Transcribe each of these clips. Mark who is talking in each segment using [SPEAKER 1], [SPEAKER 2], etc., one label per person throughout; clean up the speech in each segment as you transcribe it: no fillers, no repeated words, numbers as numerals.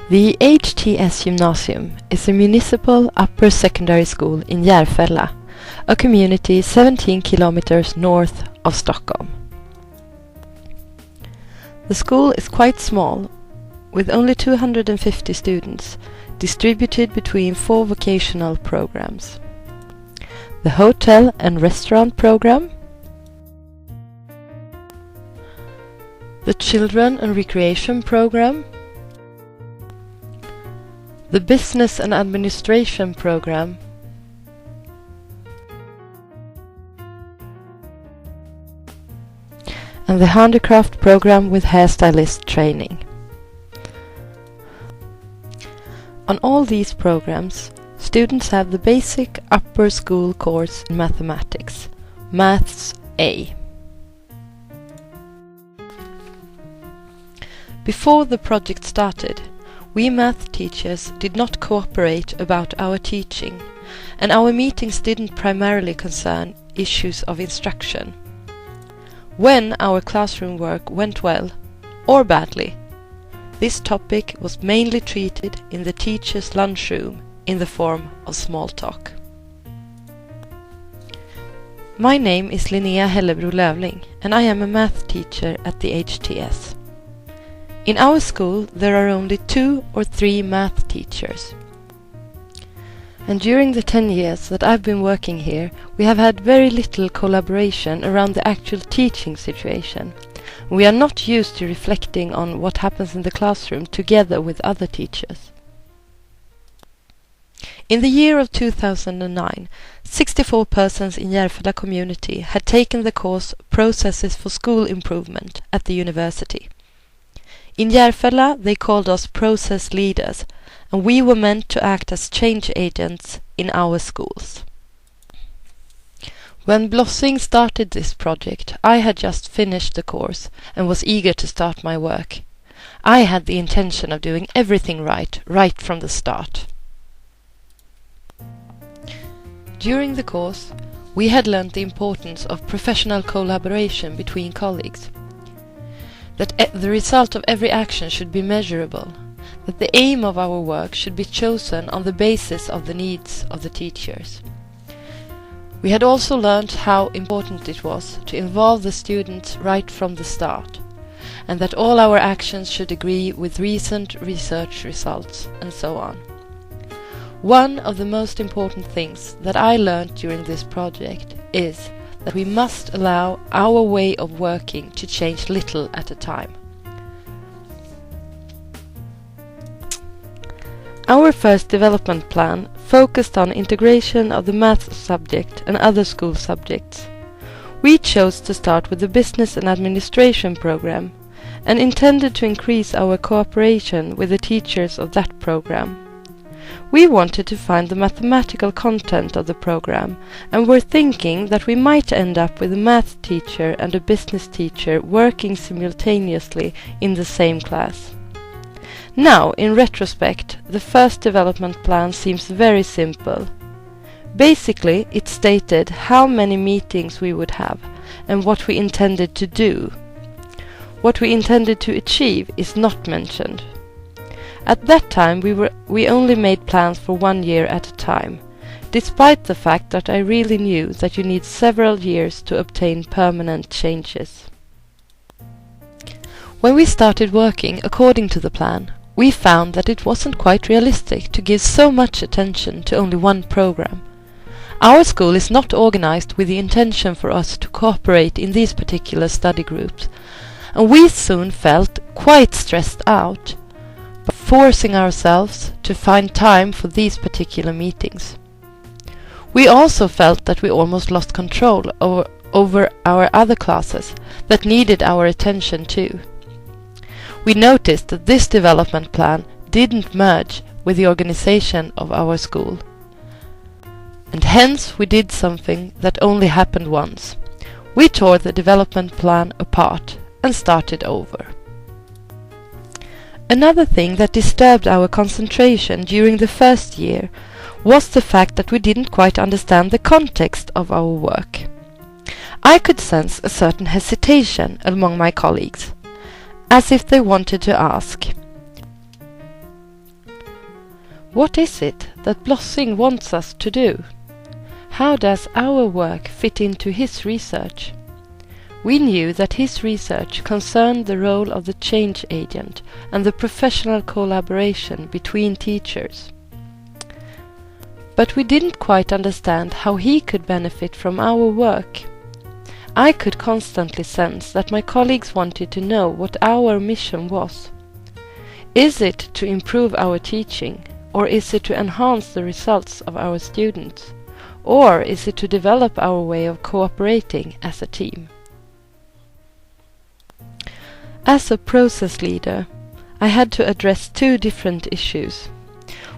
[SPEAKER 1] The HTS-gymnasiet is a municipal upper secondary school in Järfälla, a community 17 kilometers north of Stockholm. The school is quite small, with only 250 students, distributed between 4 vocational programs: the hotel and restaurant program, the children and recreation program, the business and administration program, and the handicraft program with hairstylist training. On all these programs, students have the basic upper school course in mathematics, Maths A. Before the project started, we math teachers did not cooperate about our teaching, and our meetings didn't primarily concern issues of instruction. When our classroom work went well, or badly, this topic was mainly treated in the teacher's lunchroom in the form of small talk. My name is Linnea Hellebro Lövling, and I am a math teacher at the HTS. In our school there are only 2 or 3 math teachers. And during the 10 years that I've been working here, we have had very little collaboration around the actual teaching situation. We are not used to reflecting on what happens in the classroom together with other teachers. In the year of 2009, 64 persons in Järfälla community had taken the course Processes for School Improvement at the university. In Järfälla they called us process leaders, and we were meant to act as change agents in our schools. When Blossing started this project, I had just finished the course and was eager to start my work. I had the intention of doing everything right from the start. During the course, we had learned the importance of professional collaboration between colleagues, that the result of every action should be measurable, that the aim of our work should be chosen on the basis of the needs of the teachers. We had also learned how important it was to involve the students right from the start, and that all our actions should agree with recent research results, and so on. One of the most important things that I learned during this project is that we must allow our way of working to change little at a time. Our first development plan focused on integration of the math subject and other school subjects. We chose to start with the business and administration program and intended to increase our cooperation with the teachers of that program. We wanted to find the mathematical content of the program and were thinking that we might end up with a math teacher and a business teacher working simultaneously in the same class. Now, in retrospect, the first development plan seems very simple. Basically, it stated how many meetings we would have and what we intended to do. What we intended to achieve is not mentioned. At that time we only made plans for 1 year at a time, despite the fact that I really knew that you need several years to obtain permanent changes. When we started working according to the plan, we found that it wasn't quite realistic to give so much attention to only one program. Our school is not organized with the intention for us to cooperate in these particular study groups, and we soon felt quite stressed out, forcing ourselves to find time for these particular meetings. We also felt that we almost lost control over our other classes that needed our attention too. We noticed that this development plan didn't merge with the organization of our school, and hence we did something that only happened once. We tore the development plan apart and started over. Another thing that disturbed our concentration during the first year was the fact that we didn't quite understand the context of our work. I could sense a certain hesitation among my colleagues, as if they wanted to ask, What is it that Blossing wants us to do? How does our work fit into his research? We knew that his research concerned the role of the change agent and the professional collaboration between teachers. But we didn't quite understand how he could benefit from our work. I could constantly sense that my colleagues wanted to know what our mission was. Is it to improve our teaching, or is it to enhance the results of our students, or is it to develop our way of cooperating as a team? As a process leader, I had to address two different issues.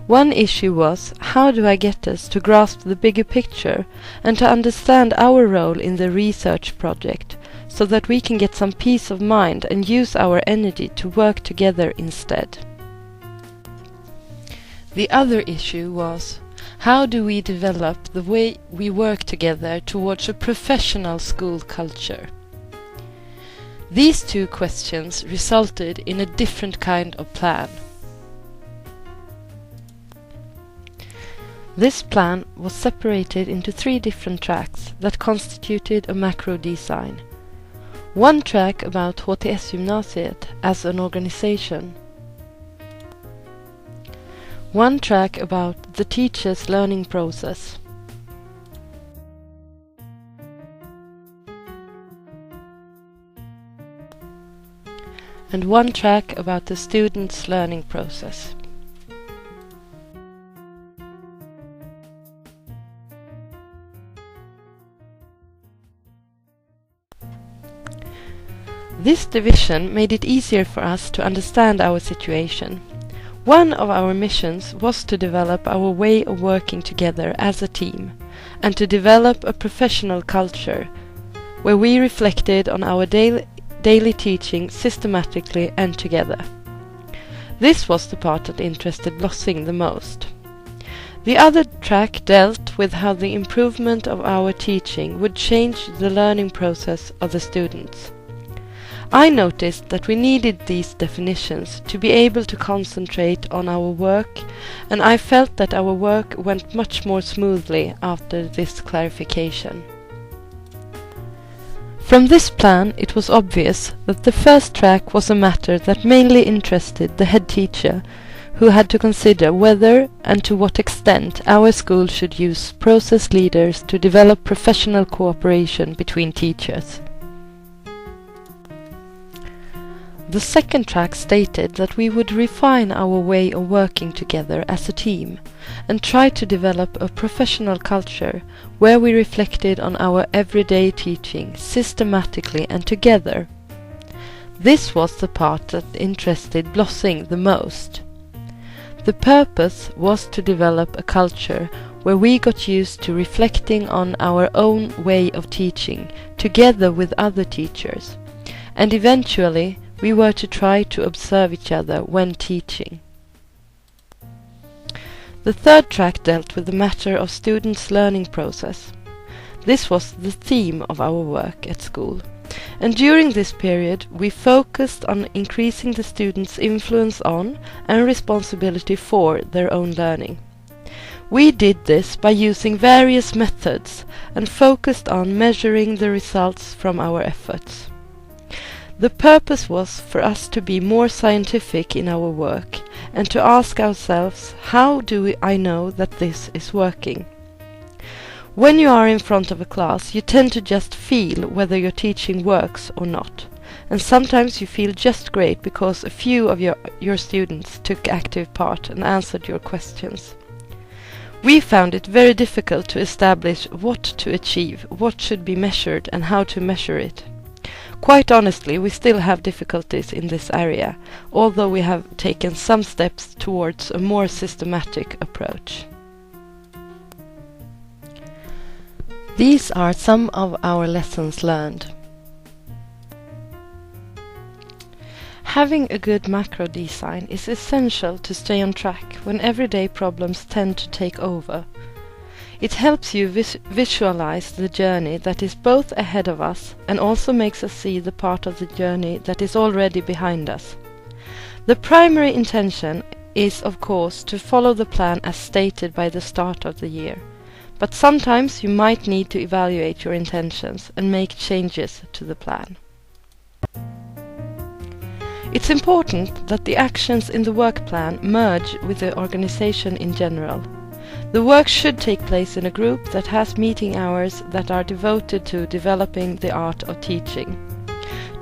[SPEAKER 1] One issue was, how do I get us to grasp the bigger picture and to understand our role in the research project, so that we can get some peace of mind and use our energy to work together instead. The other issue was, how do we develop the way we work together towards a professional school culture? These two questions resulted in a different kind of plan. This plan was separated into 3 different tracks that constituted a macro design. One track about HTS-gymnasiet as an organization. One track about the teacher's learning process. And one track about the student's learning process. This division made it easier for us to understand our situation. One of our missions was to develop our way of working together as a team, and to develop a professional culture where we reflected on our daily teaching systematically and together. This was the part that interested Blossing the most. The other track dealt with how the improvement of our teaching would change the learning process of the students. I noticed that we needed these definitions to be able to concentrate on our work, and I felt that our work went much more smoothly after this clarification. From this plan, it was obvious that the first track was a matter that mainly interested the head teacher, who had to consider whether and to what extent our school should use process leaders to develop professional cooperation between teachers. The second track stated that we would refine our way of working together as a team and try to develop a professional culture where we reflected on our everyday teaching systematically and together. This was the part that interested Blossing the most. The purpose was to develop a culture where we got used to reflecting on our own way of teaching together with other teachers, and eventually we were to try to observe each other when teaching. The third track dealt with the matter of students' learning process. This was the theme of our work at school, and during this period we focused on increasing the students' influence on and responsibility for their own learning. We did this by using various methods and focused on measuring the results from our efforts. The purpose was for us to be more scientific in our work and to ask ourselves, how do I know that this is working? When you are in front of a class, you tend to just feel whether your teaching works or not. And sometimes you feel just great because a few of your students took active part and answered your questions. We found it very difficult to establish what to achieve, what should be measured and how to measure it. Quite honestly, we still have difficulties in this area, although we have taken some steps towards a more systematic approach. These are some of our lessons learned. Having a good macro design is essential to stay on track when everyday problems tend to take over. It helps you visualize the journey that is both ahead of us and also makes us see the part of the journey that is already behind us. The primary intention is, of course, to follow the plan as stated by the start of the year. But sometimes you might need to evaluate your intentions and make changes to the plan. It's important that the actions in the work plan merge with the organization in general. The work should take place in a group that has meeting hours that are devoted to developing the art of teaching.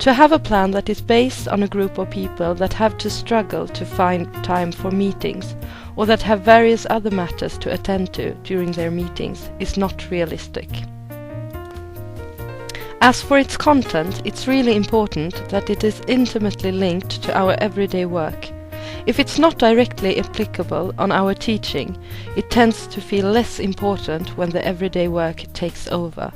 [SPEAKER 1] To have a plan that is based on a group of people that have to struggle to find time for meetings, or that have various other matters to attend to during their meetings, is not realistic. As for its content, it's really important that it is intimately linked to our everyday work. If it's not directly applicable on our teaching, it tends to feel less important when the everyday work takes over.